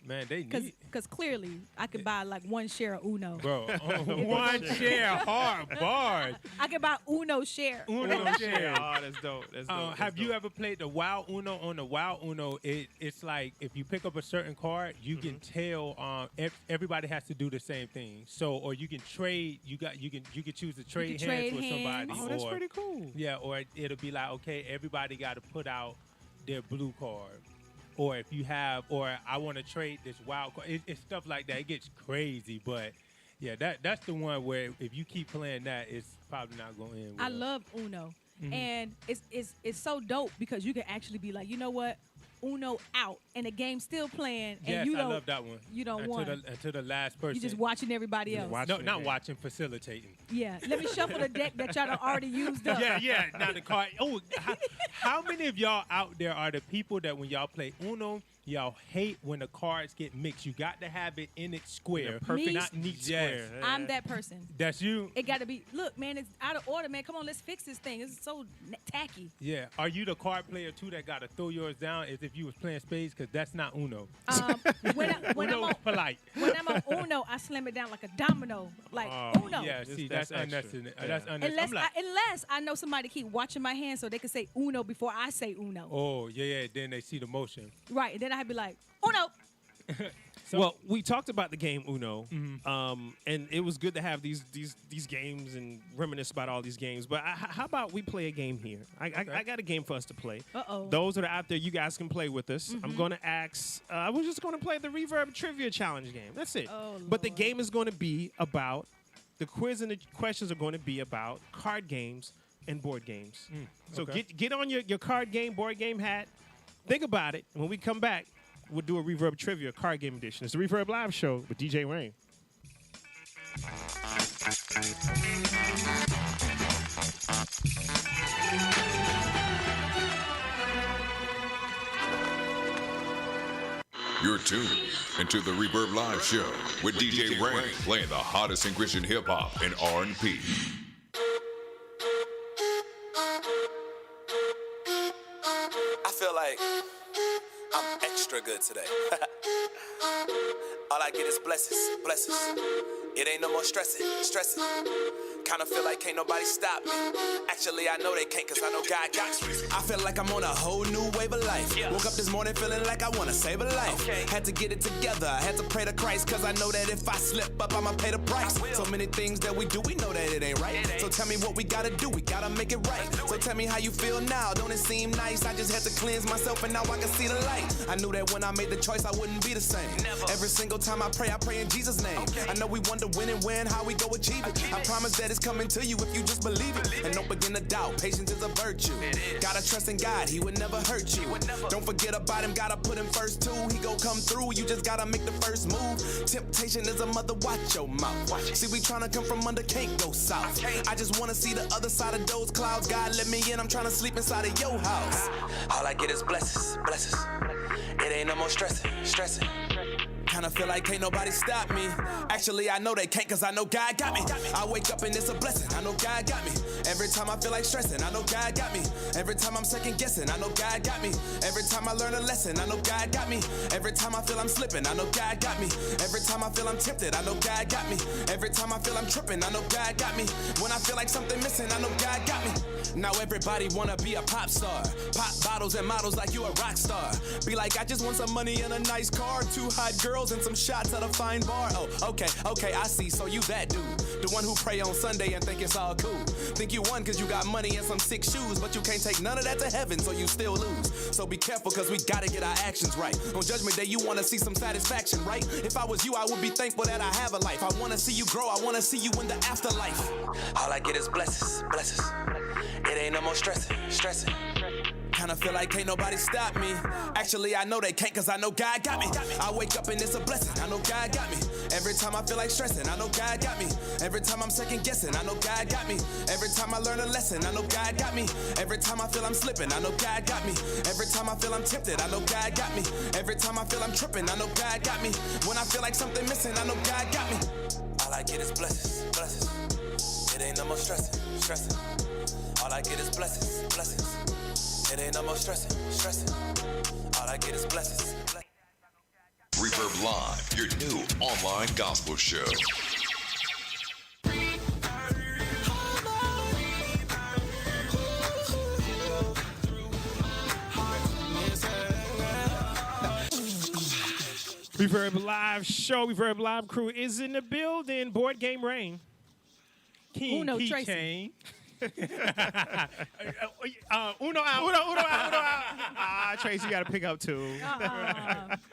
Man, they need. Because clearly, I could buy like 1 share of Uno. Bro, 1 share hard bars. I could buy Uno share. Uno share. Oh, that's dope. That's dope. Have you ever played the Wild Uno? On the Wild Uno, it's like if you pick up a certain card, you can tell everybody has to do the same thing. So, or you can trade. You can choose to trade hands with somebody. Oh, that's pretty cool. Yeah, or it'll be like, okay, everybody got to put out their blue card. Or if you have, or I want to trade this wild card. It's stuff like that. It gets crazy, but yeah, that's the one where if you keep playing that, it's probably not going to end well. I love Uno, and it's so dope because you can actually be like, you know what, Uno out, and the game's still playing, and Yes, you don't. I love that one. You don't want. Until the last person. You're just watching everybody else. No, not watching, facilitating. Yeah, let me shuffle the deck that y'all done already used up. Yeah. Now the card. Oh, how many of y'all out there are the people that when y'all play Uno, y'all hate when the cards get mixed? You got to have it in its square, perfect, not neat square. I'm that person. That's you. It got to be. Look, man, it's out of order, man. Come on, let's fix this thing. It's so tacky. Yeah. Are you the card player too that got to throw yours down as if you was playing spades? Because that's not Uno. When Uno I'm on polite. When I'm on Uno, I slam it down like a domino, like Uno. Yeah. See, that's unnecessary. That's unnecessary. Unless I know somebody keep watching my hand so they can say Uno before I say Uno. Oh, yeah. Then they see the motion. Right. And then I'd be like, Uno. Well, we talked about the game Uno, and it was good to have these games and reminisce about all these games. But how about we play a game here? I got a game for us to play. Uh-oh. Those that are out there, you guys can play with us. I'm going to ask. We're just going to play the Reverb Trivia Challenge game. That's it. Oh, but the game is going to be about the quiz, and the questions are going to be about card games and board games. So get on your card game, board game hat. Think about it. And when we come back, we'll do a Reverb Trivia card game edition. It's the Reverb Live Show with DJ Rain. You're tuned into the Reverb Live Show with DJ Rain, playing the hottest in Christian hip hop and R&B. I feel like I'm extra good today. All I get is blessings. It ain't no more stressing. Kinda feel like can't nobody stop me. Actually, I know they can't, cause I know God got me. I feel like I'm on a whole new wave of life. Woke up this morning feeling like I wanna save a life. Had to get it together, had to pray to Christ, cause I know that if I slip up, I'ma pay the price. So many things that we do, we know that it ain't right. So tell me what we gotta do, we gotta make it right. So tell me how you feel now, don't it seem nice? I just had to cleanse myself and now I can see the light. I knew that when I made the choice, I wouldn't be the same. Every single time I pray in Jesus' name. I know we wonder when and when, how we go achieve it. I promise that it's coming to you if you just believe it. And don't begin to doubt, patience is a virtue. Gotta trust in God, he would never hurt you. Don't forget about him, gotta put him first too. He gon' come through, you just gotta make the first move. Temptation is a mother, watch your mouth. See, we tryna come from under, can't go south. I just wanna see the other side of those clouds. God let me in, I'm tryna sleep inside of your house. All I get is blessings. It ain't no more stressing. Kinda feel like can't nobody stop me. Actually, I know they can't, cause I know God got me. I wake up and it's a blessing, I know God got me. Every time I feel like stressing, I know God got me. Every time I'm second guessing, I know God got me. Every time I learn a lesson, I know God got me. Every time I feel I'm slipping, I know God got me. Every time I feel I'm tempted, I know God got me. Every time I feel I'm tripping, I know God got me. When I feel like something missing, I know God got me. Now everybody wanna be a pop star. Pop bottles and models like you a rock star. Be like, I just want some money and a nice car. 2 hot girls and some shots at a fine bar. Oh, okay, I see, so you that dude. The one who pray on Sunday and think it's all cool. Think you won cause you got money and some sick shoes, but you can't take none of that to heaven, so you still lose. So be careful cause we gotta get our actions right. On Judgment Day you wanna see some satisfaction, right? If I was you, I would be thankful that I have a life. I wanna see you grow, I wanna see you in the afterlife. All I get is blessings. It ain't no more stressing. Kinda feel like can't nobody stop me. Actually, I know they can't, cause I know God got me. I wake up and it's a blessing, I know God got me. Every time I feel like stressing, I know God got me. Every time I'm second guessing, I know God got me. Every time I learn a lesson, I know God got me. Every time I feel I'm slipping, I know God got me. Every time I feel I'm tempted, I know God got me. Every time I feel I'm tripping, I know God got me. When I feel like something missing, I know God got me. All I get is blessings, blessings. It ain't no more stressing, stressing. All I get is blessings, blessings. It ain't no more stressing, stressing. All I get is blessings. Reverb Live, your new online gospel show. Reverb Live show. Reverb Live crew is in the building. Board game rain. King Uno, Key Tracy. Chain. Uno out. Tracy, you got to pick up two.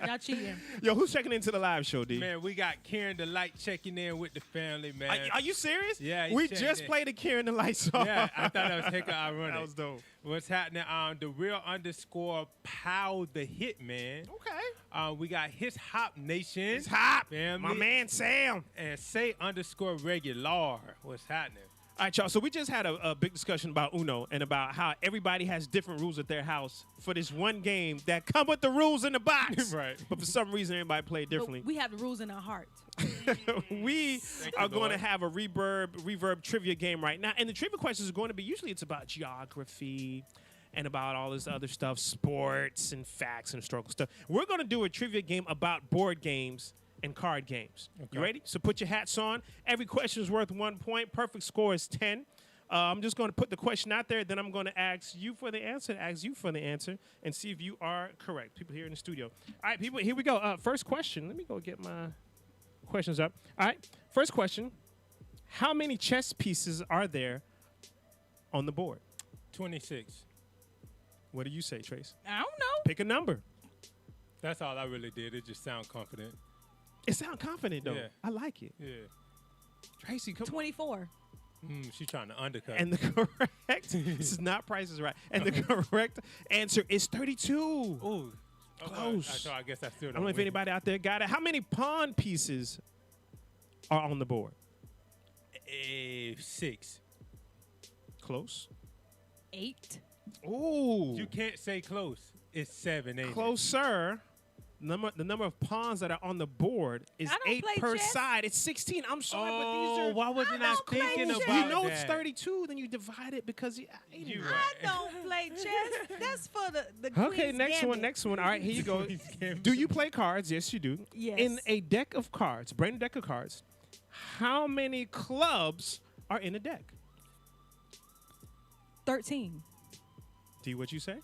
Y'all cheating. Yo, who's checking into the live show, D? Man, we got Karen the Light checking in with the family, man. Are you serious? Yeah, he's we checking just in. played the Karen the Light song. Yeah, I thought that was hecka ironic. That was dope. What's happening? The real underscore Pow the Hitman. Okay. We got His Hop Nation. It's hot. Family. My man Sam. And Say underscore regular. What's happening? All right, y'all. So we just had a big discussion about Uno and about how everybody has different rules at their house for this one game that come with the rules in the box. Right. But for some reason, everybody played differently. But we have the rules in our hearts. We are you, going to Lord. have a reverb trivia game right now. And the trivia questions are going to be, usually it's about geography and about all this other stuff, sports and facts and historical stuff. We're going to do a trivia game about board games and card games. You ready? So put your hats on. Every question is worth 1 point. Perfect score is 10. I'm just going to put the question out there. Then I'm going to ask you for the answer, and see if you are correct. People here in the studio. All right, people, here we go. First question. Let me go get my questions up. All right, first question. How many chess pieces are there on the board? 26. What do you say, Trace? I don't know. Pick a number. That's all I really did. It just sound confident. It sounds confident, though. Yeah. I like it. Yeah. Tracy, come 24. She's trying to undercut. And the correct, this is not Price is Right. And the correct answer is 32. Ooh. Close. So I guess I still I don't don't know if win. anybody out there got it. How many pawn pieces are on the board? 6. Close. 8. Ooh. You can't say close. It's 7, ain't it? Closer. The number of pawns that are on the board is I don't 8 play per chess. side. It's 16. I'm sorry, but these Oh, are. why wasn't I don't play thinking chess. about You know that? it's 32. Then you divide it because you You I don't play chess. That's for the Okay, Queen's next one, Gambit. next one. All right, here you go. Gambit. Do you play cards? Yes, you do. Yes. In a deck of cards, brand new deck of cards, how many clubs are in a deck? 13. D, what you say?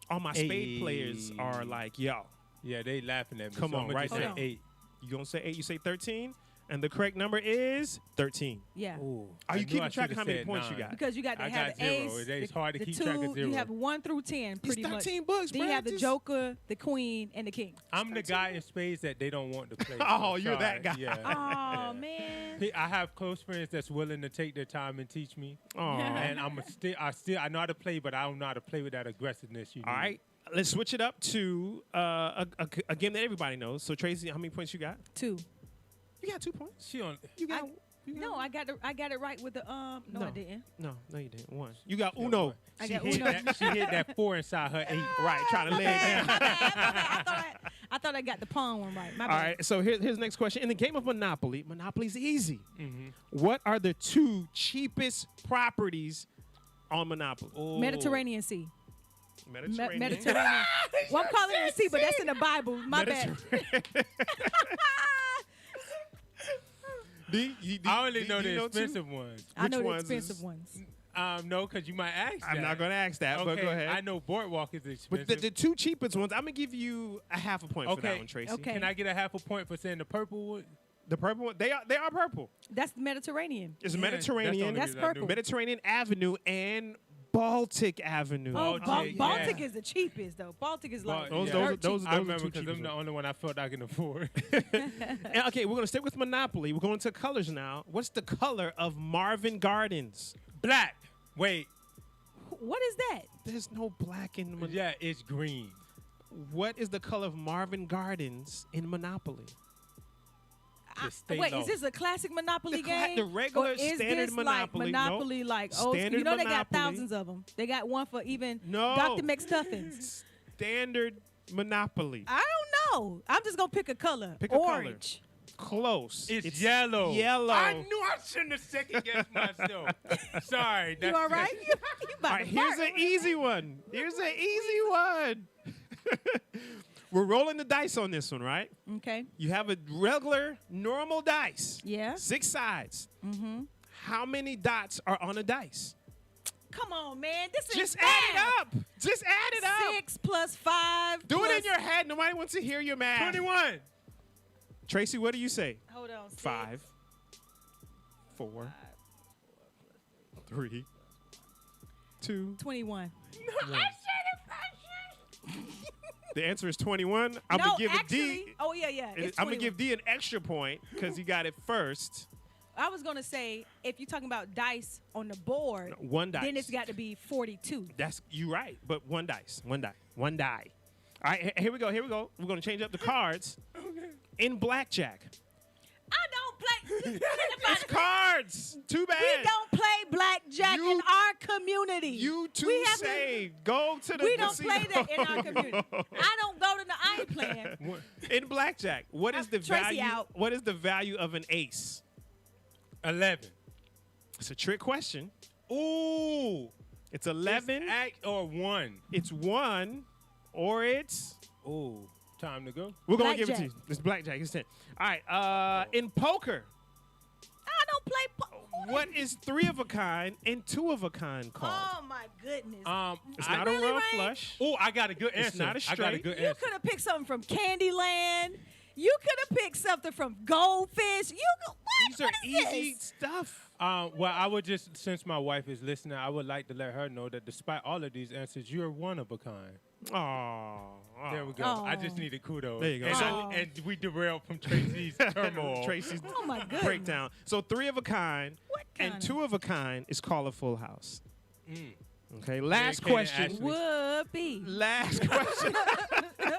All my spade players are like, yo. Yeah, they laughing at me. Come so on, I'ma right just there. say 8. You gonna say 8? You say 13? And the correct number is 13. Yeah. Ooh, Are I you knew keeping I track of should've how many said points you 9. got? Because you got to I have got the 0. ace. It's hard to the keep two, track of 0. You have 1 through 10, pretty much. 13 books, Then you bruh. have the Just- Joker, the Queen, and the King. I'm the guy in spades that they don't want to play. Oh, so you're that sorry. guy. Yeah. Oh, man. I have close friends that's willing to take their time and teach me. Aw. And I know how to play, but I don't know how to play with that aggressiveness you need. All right, let's switch it up to a game that everybody knows. So, Tracy, how many points you got? 2. You got 2 points. She on. You got. No, I got it right with the No, I didn't. No, you didn't. 1. You got Uno. I She got hit Uno. she hit that 4 inside her 8. Right, trying to lay it down. I thought I got the pawn one right. My All bad. right, so here's the next question. In the game of Monopoly, Monopoly's easy. Mm-hmm. What are the 2 cheapest properties on Monopoly? Mediterranean Sea. Mediterranean. Mediterranean. Well, I'm calling it a sea, but that's in the Bible. My bad. I only know the expensive ones. I know the ones expensive is- ones. No, because you might ask that. I'm not going to ask that, but Okay, go ahead. I know Boardwalk is expensive. But the 2 cheapest ones, I'm going to give you a half a point for that one, Tracy. Okay. Can I get a half a point for saying the purple one? The purple one, they are purple. That's the Mediterranean. It's Yeah, Mediterranean. That's purple. Mediterranean Avenue and Baltic Avenue. Oh, Baltic, Baltic yeah. is the cheapest, though. Baltic is like Those- dirt those- cheap. I are remember the 2 because I'm cheapest the only one I felt I can afford. And, okay, we're going to stick with Monopoly. We're going to colors now. What's the color of Marvin Gardens? Black. Wait. What is that? There's no black in Monopoly. Yeah, it's green. What is the color of Marvin Gardens in Monopoly? Wait, is this a classic Monopoly game? The regular Or is standard this Monopoly. Like Monopoly, Nope. like old Standard school? They got Monopoly. thousands of them. They got one for even No. Dr. McStuffins. Standard Monopoly. I don't know. I'm just gonna pick a color. Pick a Orange. color. Close. It's yellow. Yellow. I knew I shouldn't have second guessed myself. Sorry. You all right? You about All right, to here's fart. an easy one. Here's an easy one. We're rolling the dice on this one, right? Okay. You have a regular, normal dice. Yeah. 6 sides. Mm-hmm. How many dots are on a dice? Come on, man. This is Just math. add it up. Just add it up. 6 plus 5. Do it plus- in your head. Nobody wants to hear your math. 21. Tracy, what do you say? Hold on. 5, 4, 3, 2. 21. The answer is 21. I'm no, gonna give actually, D. oh yeah. It's I'm gonna 21. give D an extra point because he got it first. I was gonna say if you're talking about dice on the board, One dice. then it's got to be 42. That's you right, but one dice, one die. All right, here we go. We're gonna change up the cards. In blackjack, I don't play. it's cards. Too bad. We don't play blackjack in our community. You two we have say go to the We don't casino. play that in our community. I don't go to the. I ain't playing. In blackjack, what is the Tracy value? out. What is the value of an ace? 11. It's a trick question. Ooh. It's 11 or 1. It's 1 or it's. Ooh. Time to go. We're gonna give it to you. It's blackjack. It's 10. All right. In poker, I don't play. what is 3 of a kind and 2 of a kind called? Oh my goodness. It's I not really, a royal Ray? flush. Oh, I got a good answer. It's not a I got a straight. good You answer. could have picked something from Candyland. You could have picked something from Goldfish. These are easy stuff. Well, I would just, since my wife is listening, I would like to let her know that despite all of these answers, you're one of a kind. Oh, There we go. I just needed kudos. There you go. And, So- and we derailed from Tracy's turmoil. Tracy's Oh my goodness. breakdown. So 3 of a kind and kind 2 of a kind is called a full house. Mm. Okay, last Kay and question. Ashley. Whoopee. Last question.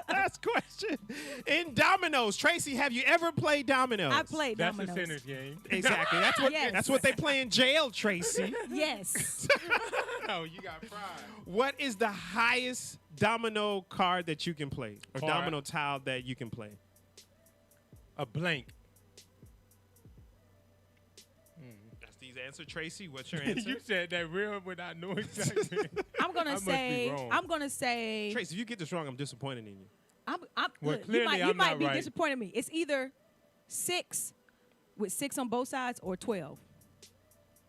Last question. In dominoes, Tracy, have you ever played dominoes? I played That's dominoes. a sinner's game. Exactly. Yes. That's what they play in jail, Tracy. Yes. No, you got pride. What is the highest domino card that you can play, or Card. domino tile that you can play? A blank. That's Dee's answer, Tracy. What's your answer? You said that real without knowing exactly. I'm gonna say. I'm gonna say. Tracy, if you get this wrong, I'm disappointed in you. I'm, Well, look, clearly you I'm might not be right. disappointed in me. It's either 6 with 6 on both sides or 12.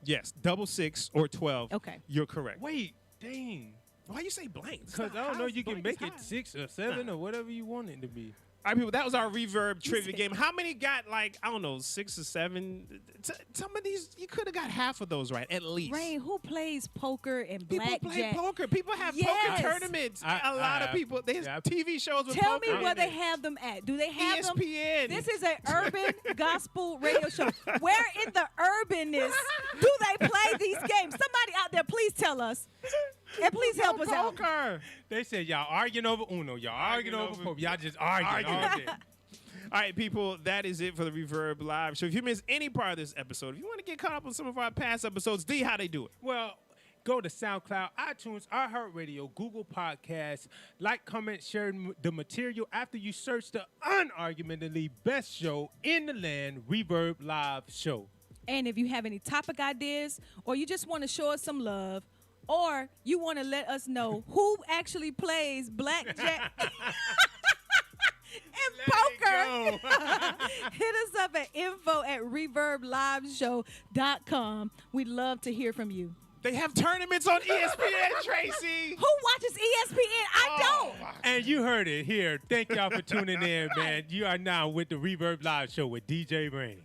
Yes, double 6 or 12. Okay. You're correct. Wait, dang. Why you say blank? Because I don't know, you can make it 6 or 7 or whatever you want it to be. All right, people, that was our Reverb trivia game. How many got, like, I don't know, 6 or 7? Some of these, you could have got half of those right, at least. Rain, who plays poker and People blackjack? play poker. People have Yes. poker tournaments. A lot of people. There's TV shows with Tell poker. me where in they it. have them at. Do they have ESPN. them? This is an urban gospel radio show. Where in the urbanness do they play these games? Somebody out there, please tell us. And please help us out. Poker. They said y'all arguing over Uno. Y'all arguing over poker. Y'all just arguing all day. All right, people, that is it for the Reverb Live show. If you missed any part of this episode, if you want to get caught up on some of our past episodes, D, how they do it? Well, go to SoundCloud, iTunes, iHeartRadio, Google Podcasts. Like, comment, share the material after you search the unargumentably best show in the land, Reverb Live Show. And if you have any topic ideas or you just want to show us some love or you want to let us know who actually plays blackjack and poker, hit us up at info@reverbliveshow.com. We'd love to hear from you. They have tournaments on ESPN, Tracy. Who watches ESPN? I don't. And you heard it here. Thank y'all for tuning in, man. You are now with the Reverb Live Show with DJ Rain.